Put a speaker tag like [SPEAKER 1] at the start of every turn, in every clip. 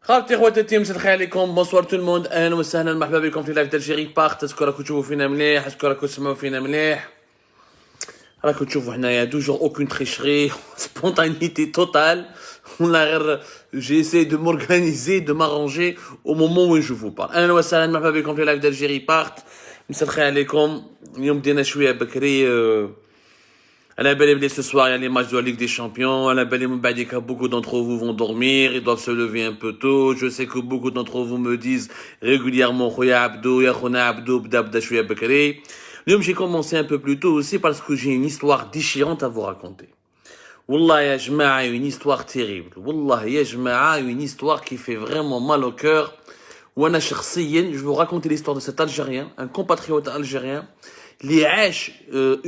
[SPEAKER 1] خالتي خواتاتي مساء الخير عليكم بونسوار تو الموند اهلا وسهلا مرحبا بكم في لايف دالجيري بارت. اسكو راكم تشوفوا فينا مليح، اسكو راكم تسمعوا فينا مليح. راكم تشوفوا حنايا توجور اوكون تريشري سبونتانيتي توتال. ولا غير جيسي دو مورغانيزي دو مارونجي او مومون وين جو فو بار. اهلا وسهلا مرحبا بكم في لايف دالجيري بارت. مساء الخير عليكم. اليوم بدينا شويه بكري. À la belle ce soir, il y a les matchs de la Ligue des Champions. À la belle beaucoup d'entre vous vont dormir. Ils doivent se lever un peu tôt. Je sais que beaucoup d'entre vous me disent régulièrement, Khoya Abdou, Ya Khona Abdou, Bdabda Chouya Bakari. J'ai commencé un peu plus tôt aussi parce que j'ai une histoire déchirante à vous raconter. Wallah, ya jma'a, une histoire terrible. Wallah, ya jma'a, une histoire qui fait vraiment mal au cœur. Wana shakhsiyen, je vais vous raconter l'histoire de cet Algérien, un compatriote algérien, qui a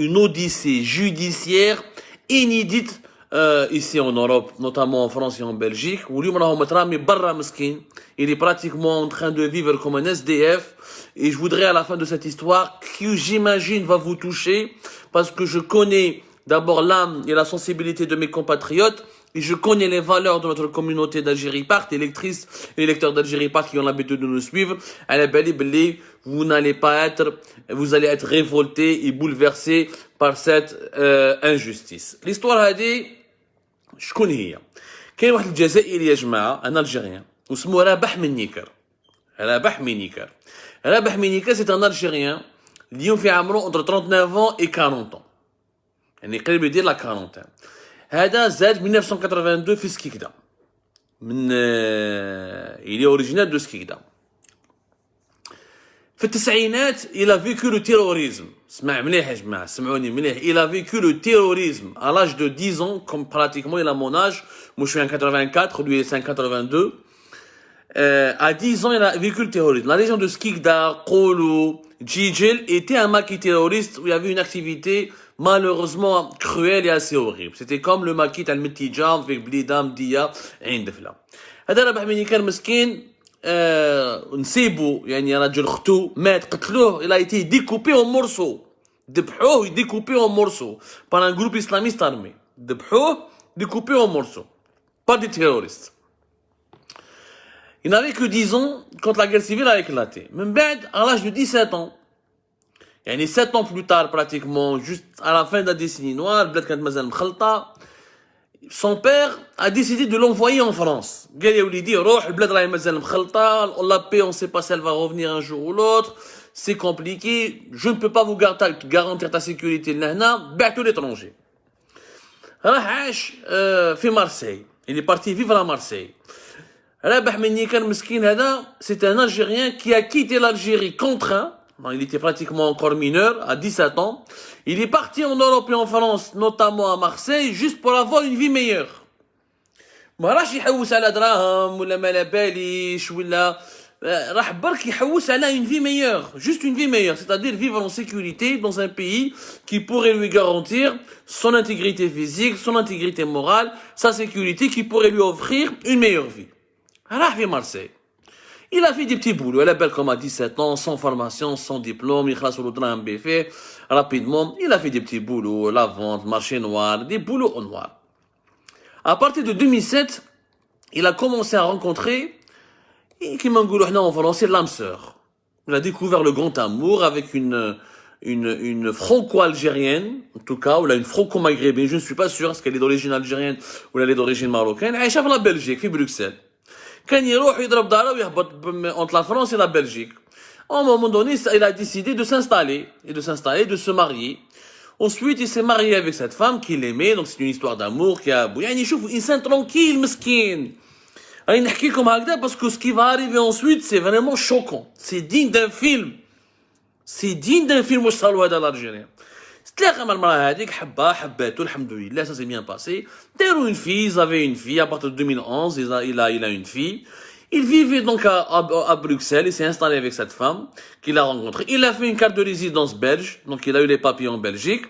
[SPEAKER 1] une odyssée judiciaire inédite ici en Europe, notamment en France et en Belgique, où il est pratiquement en train de vivre comme un SDF. Et je voudrais à la fin de cette histoire, que j'imagine va vous toucher, parce que je connais d'abord l'âme et la sensibilité de mes compatriotes, et je connais les valeurs de notre communauté d'Algérie Part, les lectrices et les lecteurs d'Algérie Part qui ont l'habitude de nous suivre. Vous allez être révoltés et bouleversés par cette injustice. L'histoire a dit, شكون هي؟ كاين واحد الجزائري يا جماعة، un Algérien, واسمه رابح منيكر. رابح منيكر. رابح منيكر c'est un Algérien, اليوم في عمره entre 39 ans et 40 ans. يعني قريب يدير لا 40. هذا زاد 1982 في سكيكدا. il est originaire de Skikda. في التسعينات il a vécu le terrorisme. اسمع مليح يا جماعة، سمعوني مليح. Il a vécu le terrorisme à l'âge de 10 ans, comme pratiquement il a mon âge. Moi je suis en 84, lui il est en 82. À 10 ans il a vécu le terrorisme. La région de Skikda, Koulou, Djidjel était un maquis terroriste où il y avait une activité malheureusement cruelle et assez horrible. C'était comme le maquis al-Mittija avec Blidam, Dia, Indefla. هذا رابح منيكر مسكين نسيبو يعني رجل ختو مات قتلوه. Il a été découpé en morceaux. ذبحوه découpé en morceaux par un groupe islamiste armé. ذبحوه découpé en morceaux par des terroristes. Il n'avait que 10 ans quand la guerre civile a éclaté. من بعد à l'âge de 17 ans, يعني 7 ans plus tard pratiquement, juste à la fin de la décennie noire, البلاد كانت مازال مخلطة. Son père a décidé de l'envoyer en France. قال يا وليدي روح البلاد راهي مازال مخلطة. La paix, on ne sait pas si elle va revenir un jour ou l'autre. C'est compliqué. Je ne peux pas vous garantir ta sécurité لهنا. بعتو l'étranger. راح عاش في مارسيل. Il est parti vivre à Marseille. رابح منيكر مسكين هذا, c'est un Algérien qui a quitté l'Algérie contraint. Il était pratiquement encore mineur, à 17 ans. Il est parti en Europe et en France, notamment à Marseille, juste pour avoir une vie meilleure. ما راحش يحوس على دراهم ولا ما على باليش ولا راح برك يحوس على une vie meilleure, juste une vie meilleure, c'est-à-dire vivre en sécurité dans un pays qui pourrait lui garantir son intégrité physique, son intégrité morale, sa sécurité, qui pourrait lui offrir une meilleure vie. راح في Marseille. Il a fait des petits boulots. Elle est belle comme à 17 ans, sans formation, sans diplôme. Il a sur le BF rapidement. Il a fait des petits boulots, la vente, marché noir, des boulots au noir. À partir de 2007, il a commencé à rencontrer, qui m'a dit en français, l'âme sœur. Il a découvert le grand amour avec une franco-algérienne, en tout cas, ou là, une franco-maghrébine. Je ne suis pas sûr, est-ce qu'elle est d'origine algérienne ou elle est d'origine marocaine. Elle est à la Belgique, à Bruxelles. كان يروح يضرب داره ويهبط entre la France et la Belgique. À un moment donné, il a décidé de s'installer, de se marier. Ensuite, il s'est marié avec cette femme qu'il aimait, donc c'est une histoire d'amour qui a... يعني شوفوا إنسان tranquille, مسكين. راني نحكي لكم هكذا parce que ce qui va arriver ensuite, c'est vraiment choquant. C'est digne d'un film. C'est digne d'un film واش صار له هذا l'Algérien. تلاقى مع المرأة هذيك حباته الحمد لله, ça s'est bien passé. داروا une fille, ils avaient une fille, à partir de 2011, il a une fille. Il vivait donc à Bruxelles, il s'est installé avec cette femme qu'il a rencontrée. Il a fait une carte de résidence belge, donc il a eu les papiers en Belgique.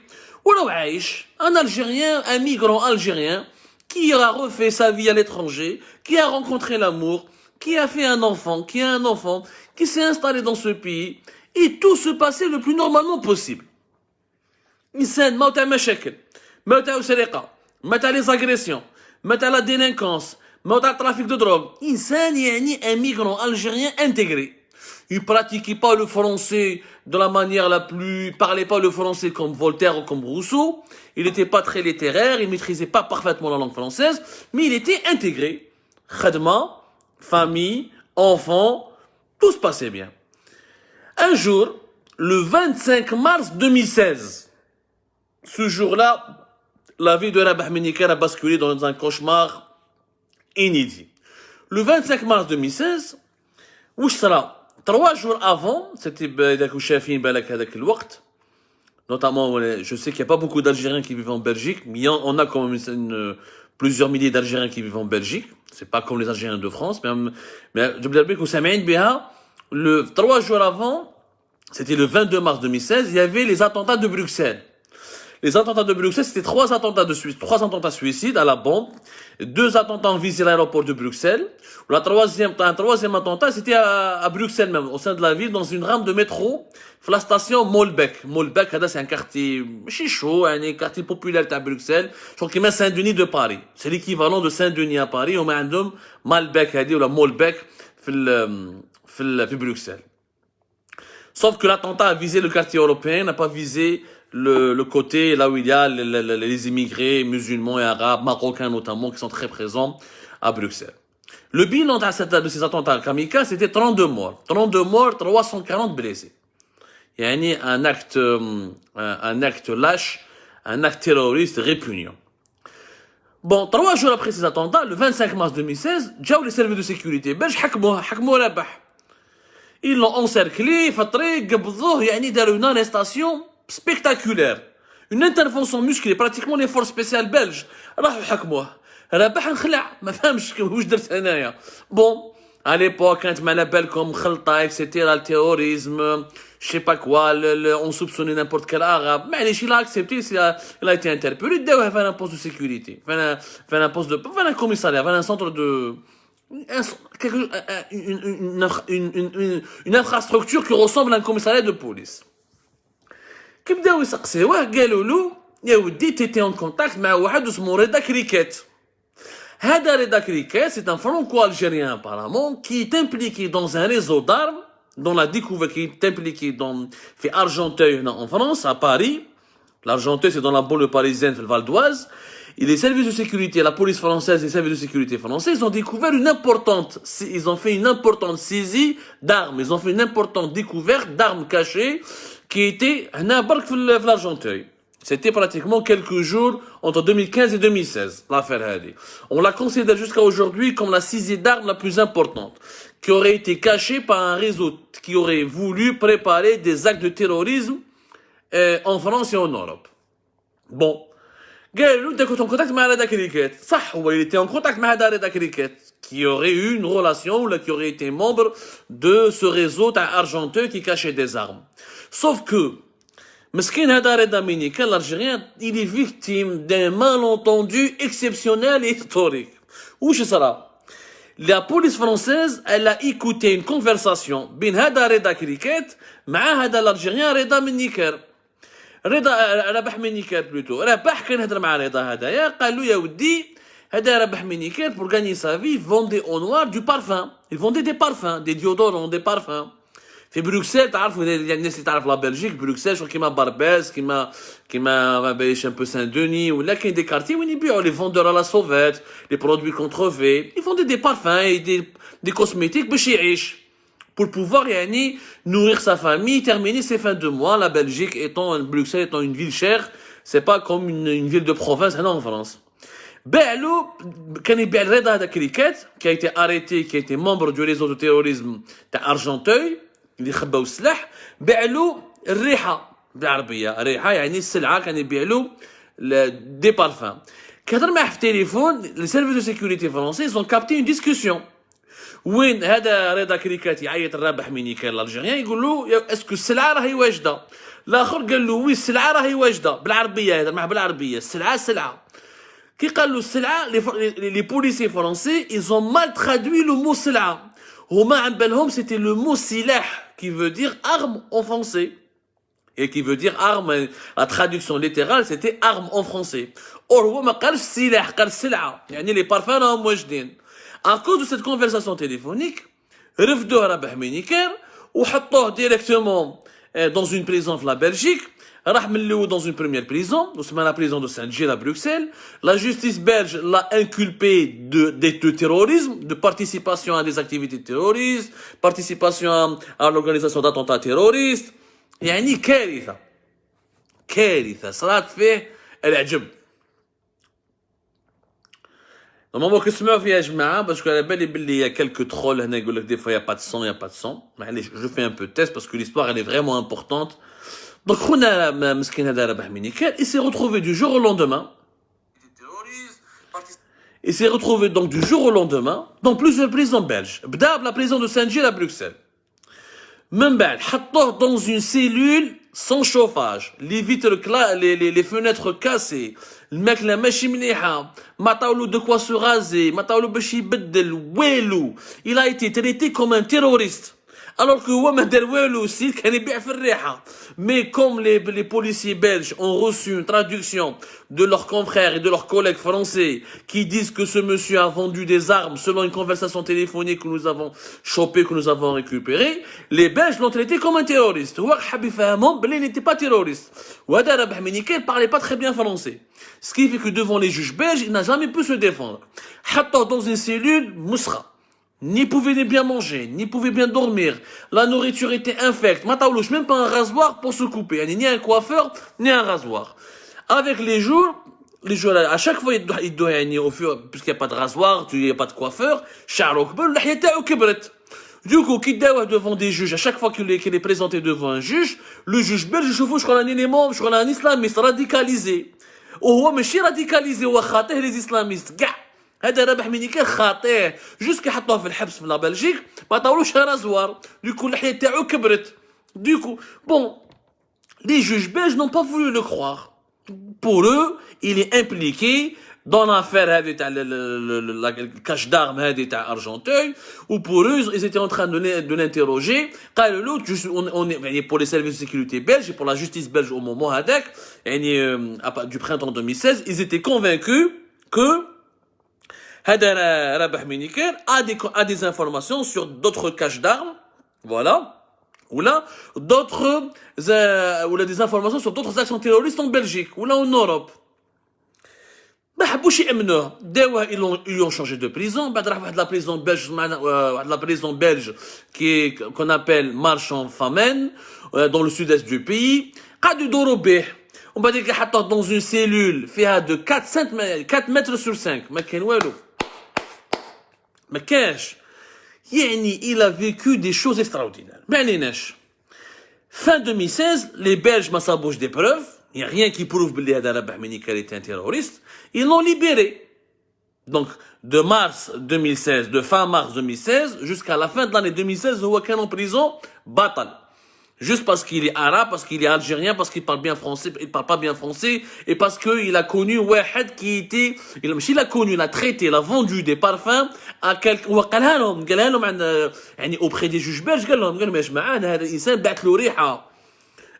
[SPEAKER 1] ولو عايش, un Algérien, un migrant algérien, qui a refait sa vie à l'étranger, qui a rencontré l'amour, qui a fait un enfant, qui s'est installé dans ce pays, et tout se passait le plus normalement possible. إنسان ما تاع مشاكل, ما تاع سرقة, ما تاع لي زاغريسيون, ما تاع لا ديلينكونس, Mais au trafic de drogue, إنسان يعني un migrant algérien intégré. Il pratiquait pas le français de la manière la plus, parlait pas le français comme Voltaire ou comme Rousseau. Il n'était pas très littéraire, il maîtrisait pas parfaitement la langue française, mais il était intégré. Khadma, famille, enfants, tout se passait bien. Un jour, le 25 mars 2016, ce jour-là, la vie de Rabah Méniker a basculé dans un cauchemar inédit. Le 25 mars 2016, où sera 3 jours avant, c'était notamment, je sais qu'il n'y a pas beaucoup d'Algériens qui vivent en Belgique, mais on a quand même plusieurs milliers d'Algériens qui vivent en Belgique. C'est pas comme les Algériens de France, mais je veux dire que le 3 jours avant, c'était le 22 mars 2016, il y avait les attentats de Bruxelles. Les attentats de Bruxelles, c'était 3 attentats suicides à la bombe, 2 attentats visés à l'aéroport de Bruxelles. Un troisième attentat, c'était à Bruxelles même, au sein de la ville, dans une rame de métro, la station Molenbeek. Molenbeek, c'est un quartier chaud, un quartier populaire à Bruxelles. Je crois qu'il y a Saint-Denis de Paris. C'est l'équivalent de Saint-Denis à Paris. On a un Molenbeek, ou la Molenbeek, في Bruxelles. Sauf que l'attentat a visé le quartier européen, n'a pas visé le côté là où il y a les immigrés musulmans et arabes, marocains notamment, qui sont très présents à Bruxelles. Le bilan de ces attentats kamikazes, c'était 32 morts. 32 morts, 340 blessés. Il y a un acte lâche, un acte terroriste répugnant. Bon, 3 jours après ces attentats, le 25 mars 2016, جاو les services de sécurité belges حكموا رابح. Ils l'ont encerclé, fatré, قبضوه, داروا une arrestation spectaculaire. Une intervention musclée, pratiquement les forces spéciales belges. راحوا حكموه. رابح نخلع, ما فهمش واش درت هنايا. Bon, à l'époque, كانت ما label comme خلطة, etc., le terrorisme, je sais pas quoi, on soupçonnait n'importe quel arabe. Mais il a accepté, il a été interpellé, il a fait un poste de sécurité, fait un poste de, fait un commissariat, fait un centre de, une infrastructure qui ressemble à un commissariat de police. كيبداو يسقسيوه قالوا له يا ودي تيتي en contact مع واحد اسمه رضا كريكات. هذا رضا كريكات, c'est un franco-algérien apparemment qui est impliqué dans un réseau d'armes, dont la découverte qui est impliqué dans fait Argenteuil en France, à Paris. L'Argenteuil, c'est dans la banlieue parisienne, le Val d'Oise. Et les services de sécurité, la police française et les services de sécurité français, ils ont découvert ils ont fait une importante saisie d'armes. Ils ont fait une importante découverte d'armes cachées qui étaient l'Argenteuil. C'était pratiquement quelques jours entre 2015 et 2016, l'affaire Hadi. On la considère jusqu'à aujourd'hui comme la saisie d'armes la plus importante, qui aurait été cachée par un réseau qui aurait voulu préparer des actes de terrorisme en France et en Europe. Bon. قالوا انت كنت en contact مع رضا كريكات. صح, il était en contact مع رضا كريكات, qui aurait eu une relation, ou qui aurait été membre de ce réseau argenteux qui cachait des armes. Sauf que, مسكين هذا رضا مينيكان, l'Algérien, il est victime d'un malentendu exceptionnel et historique. وش صرا؟ La police française, elle a écouté une conversation بين هذا رضا كريكات مع هذا l'Algérien رضا مينيكان. ربح مينيكير بلوتو. ربح كان يهضر مع رضا هذايا, قال له يا ودي هذا ربح مينيكير pour gagner sa vie vendait au noir du parfum. Il vendait des parfums, des déodorants, des parfums. في بروكسل تعرفوا الناس اللي تعرف لا بلجيك, بروكسل شغل كيما بارباز, كيما ما بايش un peu Saint-Denis, ولا كاين des quartiers où ils يبيعوا les vendeurs à la sauvette, les produits contrefaits. Ils vendaient des parfums et des cosmétiques باش يعيش, pour pouvoir nourrir sa famille, terminer ses fins de mois. La Belgique Bruxelles étant une ville chère, c'est pas comme une ville de province en France. Ba'lou, كان يبيع رضا هذا كريكات, qui a été arrêté, qui a été membre du réseau de terrorisme تاع Argenteuil, اللي خباو السلاح. بيعلو الريحة بالعربية, ريحة السلعة, كان يبيعلو des parfums. كهضر معاه في التليفون, les services de sécurité français, ils ont capté une discussion. وين هذا رضا كريكات يعيط الرابح مينيكال الالجيريان, يقول له اسكو السلعه راهي واجده. الاخر قال له وي السلعه راهي واجده بالعربيه, هذا معاه بالعربيه, السلعه سلعه. كي قال له السلعه, les policiers français, ils ont mal traduit le mot سلعه. هما عن بالهم c'était le mot سلاح, qui veut dire arme en français, et qui veut dire arme, la traduction littérale c'était arme en français. Or هو ما قالش سلاح, قال سلعه, les parfums راهم واجدين. À cause de cette conversation téléphonique, رفدوه رابح مينيكير وحطوه directement dans une prison de la Belgique. راح من dans une première prison, la prison de Saint-Gilles à Bruxelles. La justice belge l'a inculpé de terrorisme, de participation à des activités terroristes, participation à l'organisation d'attentats terroristes. يعني كارثة صارت فيه العجب. Normalement, كنسمعوا فيها يا جماعة parce qu'à la بالي باللي y a quelques trolls هنا يقول لك des fois il y a pas de son, il y a pas de son. معليش je fais un peu de test parce que l'histoire elle est vraiment importante. Donc خونا مسكين هذا رابح مينيكال il s'est retrouvé du jour au lendemain. Il s'est retrouvé donc du jour au lendemain dans plusieurs prisons belges. بدا la prison de Saint-Gilles à Bruxelles. من بعد حطوه dans une cellule sans chauffage, les vitres les fenêtres cassées, الماكله ماشي مليحه، ما عطاولو de quoi se raser، ما عطاولو باش يبدل والو. Il a été traité comme un terroriste. Alors que هو ما دار والو aussi كان يبيع في الريحه. Mais comme les policiers belges ont reçu une traduction de leurs confrères et de leurs collègues français qui disent que ce monsieur a vendu des armes selon une conversation téléphonique que nous avons chopée, que nous avons récupérée, les Belges l'ont traité comme un terroriste. هو حاب يفهمهم بلي il n'était pas terroriste. وهذا رابح مينيكال ne parlait pas très bien français. Ce qui fait que devant les juges belges, il n'a jamais pu se défendre. حطوه dans une cellule مسخة. Ni pouvait bien manger, ni pouvait bien dormir. La nourriture était infecte. Mataoulouch, même pas un rasoir pour se couper. Ni un coiffeur, ni un rasoir. Avec les jours, à chaque fois, il doit au fur, puisqu'il n'y a pas de rasoir, il n'y a pas de coiffeur, du coup, qu'il doit devant des juges, à chaque fois qu'il est présenté devant un juge, le juge belge, je crois un élément, je crois un islamiste radicalisé. Ou ماشي radicalisé, ou les islamistes, هذا رابح مينيكال خاطئ جوست كي حطوه في الحبس في لا بلجيك ما عطاولوش رازوار دوكو اللحيه تاعو كبرت دوكو بون les juges belges n'ont pas voulu le croire. Pour eux il est impliqué dans l'affaire هذه تاع la cache d'armes هذه تاع Argenteuil ou pour eux ils étaient en train de l'interroger قالوا له on est pour les services de sécurité belges et pour la justice belge au moment هذاك يعني du printemps 2016 ils étaient convaincus que هذا رابح مينيكال a des informations sur d'autres caches d'armes, voilà, ou là des informations sur d'autres actions terroristes en Belgique ou là en Europe. ما حبوش يأمنوه داوه ils lui ont changé de prison. بعد راح واحد la prison belge واحد la prison belge qu'on appelle Marchand Famenne dans le sud-est du pays. قعدوا يدوروا به ومن بعد حطوه dans une cellule فيها de 4 mètres sur 5 ما كان والو. ما كاش يعني il a vécu des choses extraordinaires. ما عليناش. Fin 2016, les Belges ما صابوش des preuves, il n'y a rien qui prouve بلي هذا رابح مينيكال était un terroriste. Ils l'ont libéré. Donc de mars 2016, de fin mars 2016 jusqu'à la fin de l'année 2016 هو كان en prison بطل. Juste parce qu'il est arabe, parce qu'il est algérien, parce qu'il parle bien français, il parle pas bien français, et parce qu'il a connu واحد qui était, il a connu, il a traité, il a vendu des parfums à quelqu'un, وقالها لهم عند يعني auprès des juges belges قال لهم يا جماعة أنا هذا الإنسان بعت له ريحة.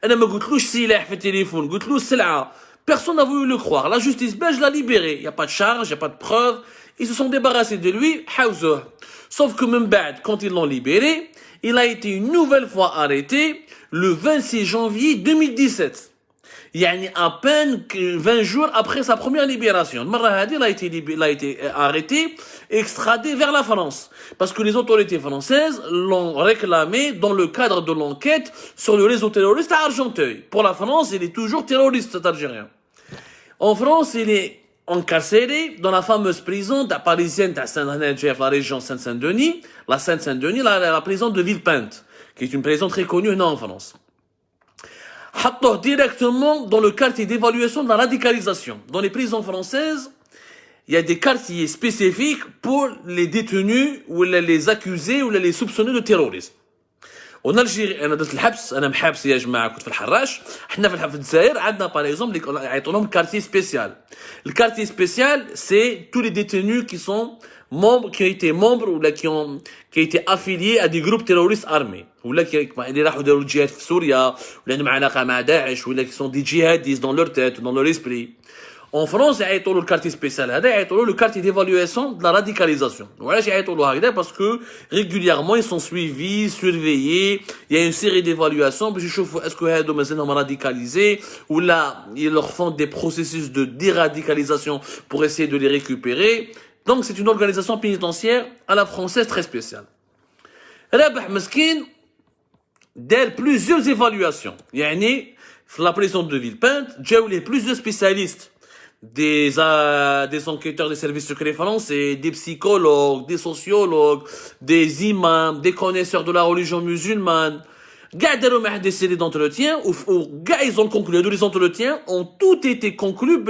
[SPEAKER 1] أنا ما قلتلوش سلاح في التليفون، قلت له سلعة. Personne n'a voulu le croire. La justice belge l'a libéré. Il n'y a pas de charge, il n'y a pas de preuve. Ils se sont débarrassés de lui, حوزوه. Sauf que même بعد, quand ils l'ont libéré, il a été une nouvelle fois arrêté le 26 janvier 2017. يعني à peine 20 jours après sa première libération. المرة هذه il a été arrêté et extradé vers la France. Parce que les autorités françaises l'ont réclamé dans le cadre de l'enquête sur le réseau terroriste à Argenteuil. Pour la France, il est toujours terroriste, cet Algérien. En France, il est incarcéré dans la fameuse prison parisienne de Saint-Denis, la région Saint-Denis, la Saint-Denis, la prison de Villepinte, qui est une prison très connue en France. حطوه directement dans le quartier d'évaluation de la radicalisation. Dans les prisons françaises, il y a des quartiers spécifiques pour les détenus ou les accusés ou les soupçonnés de terrorisme. En Algérie, انا درت الحبس، انا محابس يا جماعه، كنت في الحراش. احنا في الجزائر عندنا par exemple يعيطوا لهم quartier spécial. Le quartier spécial, c'est tous les détenus qui sont membres, qui ont été membres ou là qui ont été affiliés à des groupes terroristes armés. Ou là qui راحوا داروا الجهاد في سوريا، ولا عندهم علاقه مع داعش، ou là qui sont des djihadistes dans leur tête ou dans leur esprit. En France, il y a le quartier spécial, il y a le quartier d'évaluation de la radicalisation. Voilà, parce que régulièrement, ils sont suivis, surveillés. Il y a une série d'évaluations. Puis je est-ce que les gens sont radicalisés ou là, ils leur font des processus de déradicalisation pour essayer de les récupérer. Donc, c'est une organisation pénitentiaire à la française très spéciale. Rabah Meskin dès plusieurs évaluations. Yani, la prison de Villepinte, j'ai eu plusieurs spécialistes. Des enquêteurs des services secrets français, des psychologues, des sociologues, des imams, des connaisseurs de la religion musulmane. Des séries d'entretiens où ils ont conclu, les entretiens ont tout été conclus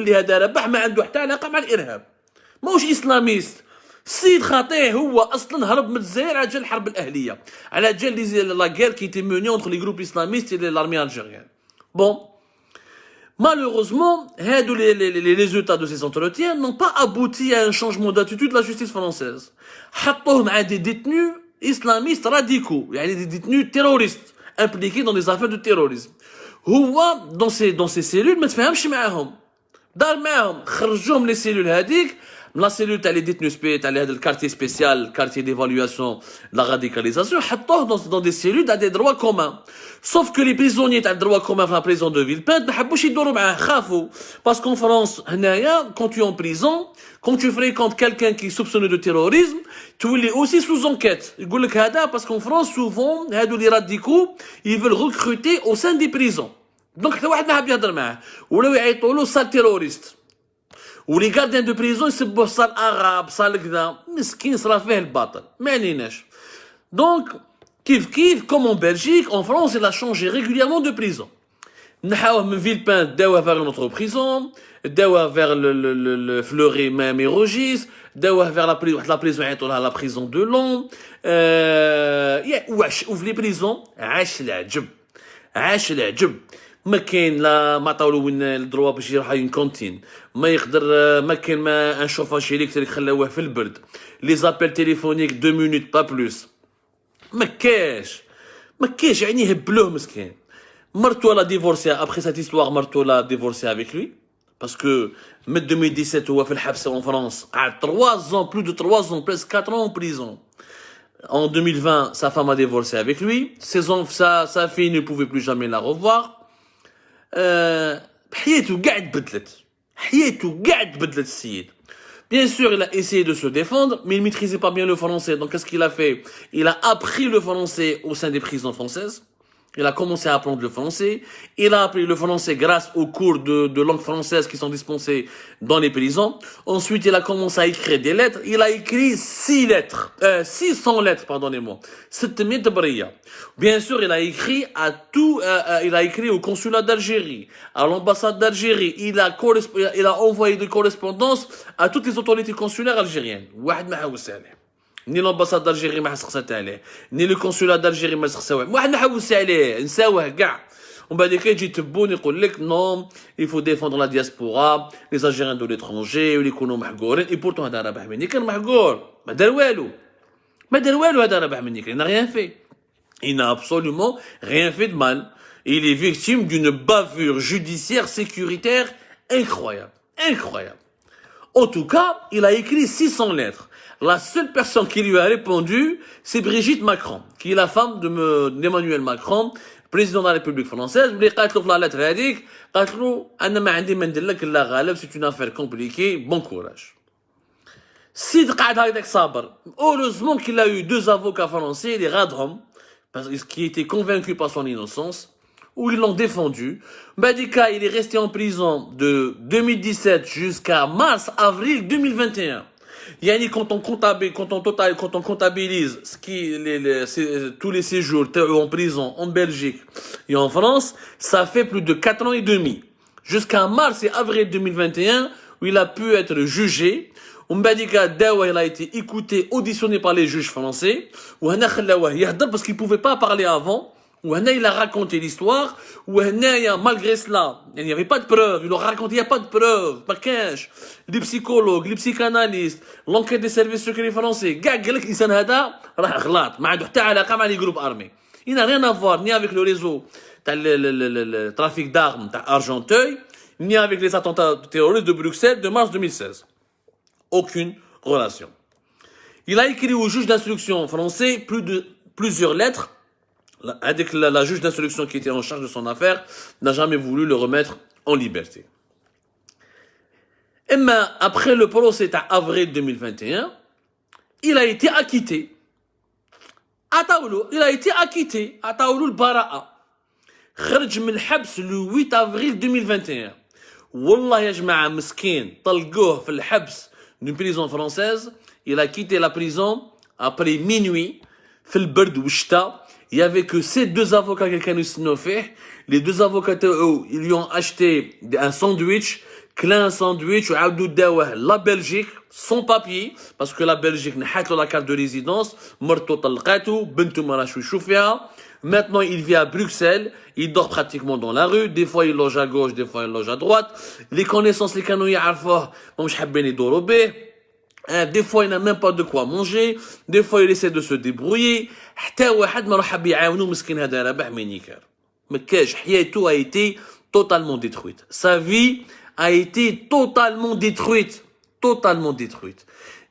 [SPEAKER 1] موش اسلاميست السيد خاطيه هو اصلا هرب من الجزائر على جال الحرب الاهليه على جال لا guerre qui était menée entre les groupes islamistes et l'armée algérienne. Bon, malheureusement, les résultats de ces entretiens n'ont pas abouti à un changement d'attitude de la justice française. حطوهم مع des détenus islamistes radicaux, يعني des détenus terroristes impliqués dans des affaires de terrorisme. هو dans ces cellules ما تفاهمش معاهم. دار معاهم خرجوهم les cellules هذيك la cellule تاع les détenus تاع هذا quartier spécial, quartier d'évaluation de la radicalisation, حطوه dans des cellules à des droits communs. Sauf que les prisonniers تاع droits communs dans la prison de Villepinte ما حبوش يدوروا معاه خافوا. Parce qu'en France, هنايا, quand tu es en prison, quand tu fréquentes quelqu'un qui est soupçonné de terrorisme, tu es aussi sous enquête. يقول لك هذا parce qu'en France, souvent, هادو les radicaux, ils veulent recruter au sein des prisons. Donc حتى واحد ما حاب يهضر معاه ولاو يعيطوا له سال تيروريست. ولي غارديان دو بريزون يسبوه صال اغاب صال كذا مسكين صرا فيه الباطل ما عليناش. دونك كيف كوم en Belgique, en France, il a changé régulièrement de prison. نحاوه من Villepinte داوه vers notre prison, داوه vers le Fleury même et Rungis, داوه vers la prison يعيطوا لها la prison de Lons. وفي لي بريزون عاش العجب ما كاين لا ما عطاولو وين الدروا باش يروح اون كونتين ما يقدر ما كاين ما ان شوفاج الكتريك خلاوه في البرد لي زابيل تليفونيك 2 minutes با بلوس ما كاش يعني هبلوه مسكين. مرتو لا ديفورسي ابخي سات هيستوار مرتو لا ديفورسي افيك لوي باسكو من 2017 هو في الحبس en France قعد 3 ans plus de 3 ans presque 4 ans en prison. En 2020 sa femme a divorcé avec lui, sa fille ne pouvait plus jamais la revoir. حياته قاعد بدلت السيد. Bien sûr, il a essayé de se défendre, mais il maîtrisait pas bien le français. Donc, qu'est-ce qu'il a fait? Il a appris le français au sein des prisons françaises. Il a commencé à apprendre le français. Il a appris le français grâce aux cours de langue française qui sont dispensés dans les prisons. Ensuite, il a commencé à écrire des lettres. Il a écrit 600 lettres, pardonnez-moi. 600 برية. Bien sûr, il a écrit il a écrit au consulat d'Algérie, à l'ambassade d'Algérie. Il a envoyé des correspondances à toutes les autorités consulaires algériennes. واحد ما حوس عليه. ني l'ambassade d'Algérie ما سقسات عليه ني le consulat d'Algérie ما سقساوه واحد ما حوس عليه نساوه كاع. ومن بعد يجي يتبون يقول لك نو il faut défendre la diaspora les Algériens de l'étranger واللي يكونوا محقورين. اي بورتون هذا رابح مني كان محقور ما دار والو هذا رابح مني كان rien fait. Il n'a absolument rien fait de mal. Il est victime d'une bavure judiciaire sécuritaire incroyable. En tout cas, il a écrit 600 lettres. La seule personne qui lui a répondu, c'est Brigitte Macron, qui est la femme d'Emmanuel Macron, président de la République française. اللي قالت له في la lettre هذيك قالت له أنا ما عندي ما ندير لك إلا غالب, c'est une affaire compliquée, bon courage. السيد قعد هكذاك صابر. Heureusement qu'il a eu 2 avocats français, les Radhom, qui étaient convaincus par son innocence, où ils l'ont défendu. Badika, il est resté en prison de 2017 jusqu'à mars-avril 2021. Yani, quand on comptabilise tous les séjours en prison en Belgique et en France, ça fait plus de 4 ans et demi. Jusqu'à mars et avril 2021, où il a pu être jugé. Mbadika Dawa, il a été écouté, auditionné par les juges français. Parce qu'il ne pouvait pas parler avant. Il a raconté l'histoire. Malgré cela, il n'y avait pas de preuves. Il leur a raconté, il n'y a pas de preuves. Pas cash. Les psychologues, les psychanalystes, l'enquête des services secrets français. Il n'a rien à voir ni avec le réseau, le trafic d'armes, Argenteuil, ni avec les attentats terroristes de Bruxelles de mars 2016. Aucune relation. Il a écrit au juge d'instruction français plusieurs lettres. Avec la juge d'instruction qui était en charge de son affaire n'a jamais voulu le remettre en liberté. Et mais après le procès en avril 2021, il a été acquitté. Il a été acquitté. Ataoulou le Bara'a. خرج من الحبس le 8 avril 2021. والله يا جماعة مسكين طلقوه في الحبس d'une prison française. Il a quitté la prison après minuit. في البرد والشتاء. Il y avait que ces deux avocats qui كانوا يستنوا فيه. Les deux avocats ils lui ont acheté un sandwich. كلا un sandwich وعاودوا داوه la Belgique sans papier parce que la Belgique نحات له la carte de résidence. مرته طلقاته بنته ما راهش يشوف فيها. Maintenant, il vit à Bruxelles, il dort pratiquement dans la rue, des fois il loge à gauche, des fois il loge à droite. Les connaissances, les canaux يعرفوه, مش حابين يدوروا به. Des fois, il n'a même pas de quoi manger, des fois il essaie de se débrouiller. حتى واحد ما راح حاب يعاونو مسكين هذا رابح من يكار. ما كاش حياته a été totalement détruite. Sa vie a été totalement détruite. Totalement détruite.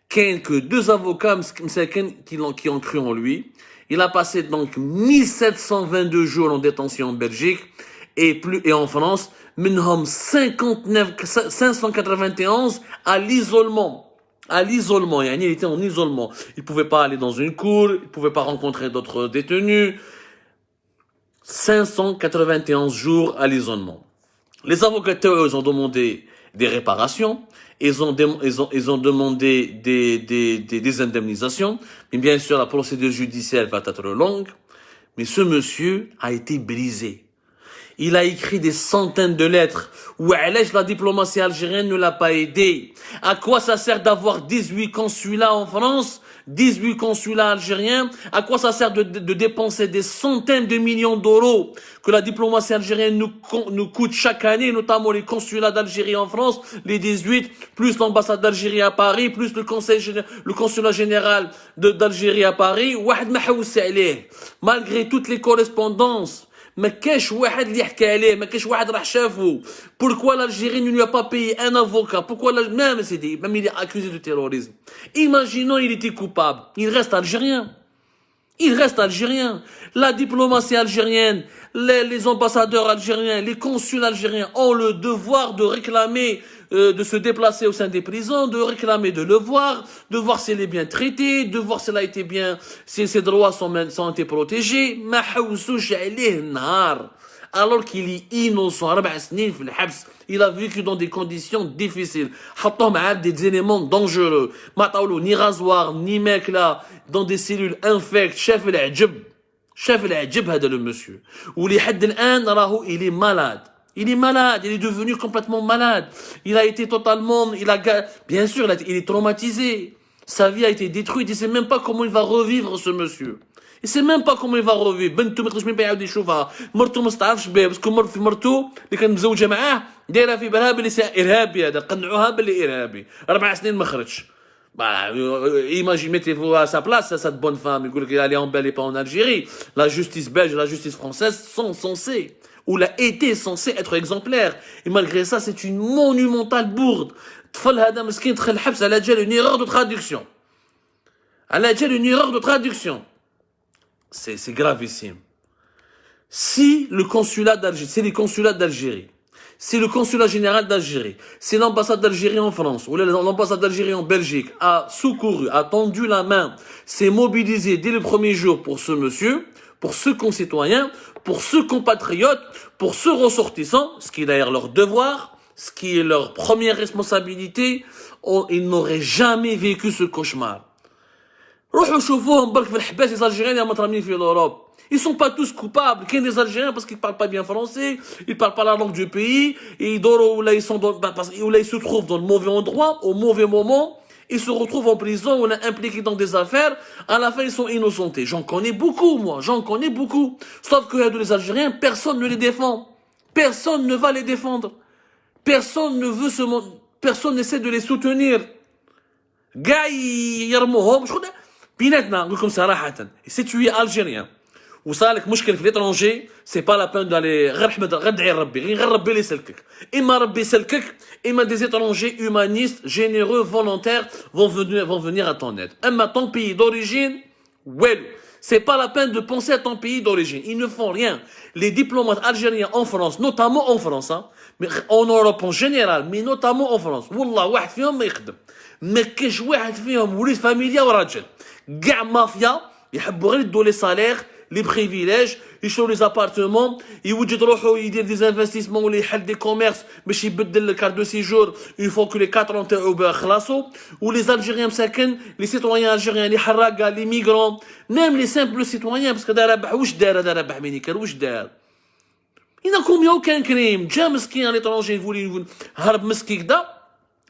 [SPEAKER 1] كاين que deux avocats مساكن qui ont cru en lui. Il a passé donc 1722 jours en détention en Belgique et en France, منهم 591 à l'isolement. À l'isolement, il était en isolement. Il pouvait pas aller dans une cour, il pouvait pas rencontrer d'autres détenus. 591 jours à l'isolement. Les avocats, eux, ont demandé des réparations. Ils ont demandé des indemnisations. Mais bien sûr, la procédure judiciaire va être longue. Mais ce monsieur a été brisé. Il a écrit des centaines de lettres. Où la diplomatie algérienne ne l'a pas aidé. À quoi ça sert d'avoir 18 consulats en France, 18 consulats algériens? À quoi ça sert de dépenser des centaines de millions d'euros que la diplomatie algérienne nous coûte chaque année, notamment les consulats d'Algérie en France, les 18, plus l'ambassade d'Algérie à Paris, plus le consulat général d'Algérie à Paris. Malgré toutes les correspondances, ما كاش واحد اللي يحكي عليه ما كاش واحد راح شافه. Pourquoi l'Algérie ne lui a pas payé un avocat? Pourquoi même il est accusé de terrorisme. Imaginons il était coupable, il reste algérien. Il reste algérien. La diplomatie algérienne, les ambassadeurs algériens, les consuls algériens ont le devoir de réclamer, de se déplacer au sein des prisons, de réclamer de le voir s'il est bien traité, de voir s'il a été bien, si ses droits sont été protégés. ما حوسوش عليه النهار. Alors qu'il est innocent, 4 سنين في الحبس. Il a vécu dans des conditions difficiles. حطوه معاه des éléments dangereux. ما عطاولو ni rasoir, ni ماكلة, dans des cellules infectes. شاف العجب هذا le monsieur. ولحد الآن راهو il est malade. Il est malade, il est devenu complètement malade. Il a été totalement, bien sûr, il est traumatisé. Sa vie a été détruite. Il ne sait même pas comment il va revivre, ce monsieur. Il ne sait même pas comment il va revivre. بنته ما تقدرش ما يعاود يشوفها. مرته ما تعرفش بيه باسكو مرته اللي كان مزوجه معاه دايره في بالها باللي ارهابي هذا قنعوها باللي ارهابي. 4 سنين ما خرجش. Imaginez, mettez-vous à sa place, cette bonne femme. Il est allé en Belgique et pas en Algérie. La justice belge et la justice française sont censées, ou l'a été censée être exemplaire. Et malgré ça, c'est une monumentale bourde. طفل هذا مسكين دخل الحبس على جال une erreur de traduction. على جال une erreur de traduction. C'est gravissime. Si le consulat d'Algérie, c'est les consulats d'Algérie, si le consulat général d'Algérie, si l'ambassade d'Algérie en France ou l'ambassade d'Algérie en Belgique a secouru, a tendu la main, s'est mobilisé dès le premier jour pour ce monsieur, pour ce concitoyen, pour ce compatriote, pour ce ressortissant, ce qui est d'ailleurs leur devoir, ce qui est leur première responsabilité, ils n'auraient jamais vécu ce cauchemar. روحوا شوفوهم برك في الحباس les Algériens اللي مترامين في l'Europe. Ils sont pas tous coupables. Il y a des Algériens parce qu'ils parlent pas bien français, ils parlent pas la langue du pays, et ils se trouvent dans le mauvais endroit, au mauvais moment, ils se retrouvent en prison, on est impliqués dans des affaires, à la fin ils sont innocentés. J'en connais beaucoup, moi, j'en connais beaucoup. Sauf que les Algériens, personne ne les défend. Personne ne va les défendre. Personne n'essaie de les soutenir. Gars, يرموهم. بيناتنا نقول لكم صراحة si tu es algérien وصالك مشكل في l'étranger, c'est pas la peine d'aller غير احمد غير ادعي لربي غير ربي اللي يسلكك اما ربي يسلكك اما des étrangers humanistes généreux volontaires vont venir à ton aide. اما ton pays d'origine والو. C'est pas la peine de penser à ton pays d'origine. Ils ne font rien. Les diplomates algériens en France, notamment en France, hein, mais en Europe en général, mais notamment en France, والله واحد فيهم ما يخدم. ما كاش واحد فيهم وليد فاميليا وراجل. كاع مافيا يحبوا غير يدوا لي سالير لي بريفيليج يشروا لي زابارتمون يوجد روحو يدير دي انفستيسمون ولا يحل دي كوميرس باش يبدل الكارت دو سيجور اون فوا كو لي 4 تاعو خلاصو ولي زالجيريان مساكن لي سيتويان الجيريان لي حراقه لي ميغرون ميم لي سامبل سيتويان باسكو دار ربح واش دار هذا ربح مينيكال واش دار il n'a commis aucun crime جا مسكين على l'étranger يقول هرب مسكين كدا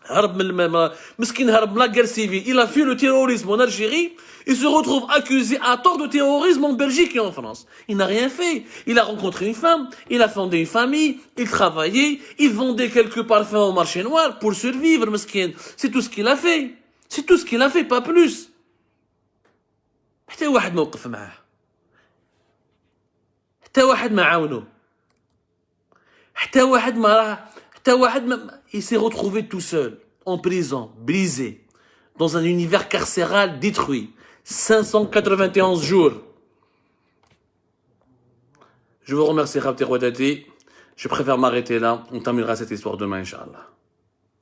[SPEAKER 1] هرب من مسكين هرب من لا guerre civile il a fui le terrorisme en Algérie. Il se retrouve accusé à tort de terrorisme en Belgique et en France. Il n'a rien fait. Il a rencontré une femme, il a fondé une famille, il travaillait, il vendait quelques parfums au marché noir pour survivre, mesquin. C'est tout ce qu'il a fait. C'est tout ce qu'il a fait, pas plus. حتى واحد ما وقف معاه. حتى واحد ما عاونه. حتى واحد ما il s'est retrouvé tout seul, en prison, brisé, dans un univers carcéral détruit. 591 jours. Je vous remercie, Rabbi Rouadati. Je préfère m'arrêter là. On terminera cette histoire demain, Inch'Allah.